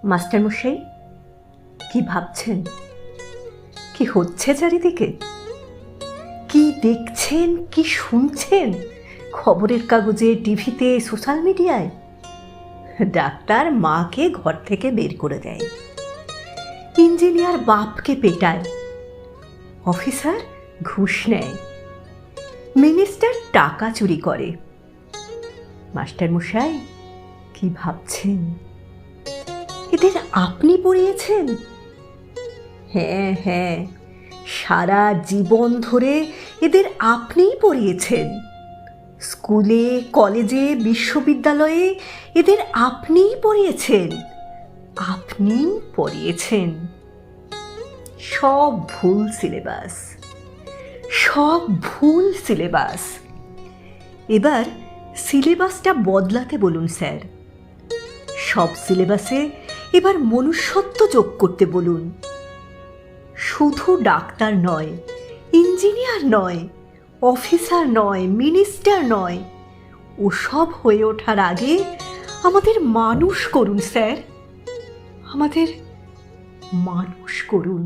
মাস্টারমশাই, কি ভাবছেন? কি হচ্ছে চারিদিকে? কি দেখছেন, কি শুনছেন খবরের কাগজে, টিভিতে, সোশ্যাল মিডিয়ায়? ডাক্তার মাকে ঘর থেকে বের করে দেয়, ইঞ্জিনিয়ার বাপকে পেটায়, অফিসার ঘুষ নেয়, মিনিস্টার টাকা চুরি করে। মাস্টারমশাই, কি ভাবছেন? এদের আপনি পড়িয়েছেন? হ্যাঁ হ্যাঁ, সারা জীবন ধরে এদের আপনিই পড়িয়েছেন। স্কুলে, কলেজে, বিশ্ববিদ্যালয়ে এদের আপনিই পড়িয়েছেন, আপনিই পড়িয়েছেন। সব ভুল সিলেবাস, সব ভুল সিলেবাস। এবার সিলেবাসটা বদলাতে বলুন স্যার। সব সিলেবাসে এবার মনুষ্যত্ব যোগ করতে বলুন। শুধু ডাক্তার নয়, ইঞ্জিনিয়ার নয়, অফিসার নয়, মিনিস্টার নয়, ওসব হয়ে ওঠার আগে আমাদের মানুষ করুন স্যার, আমাদের মানুষ করুন।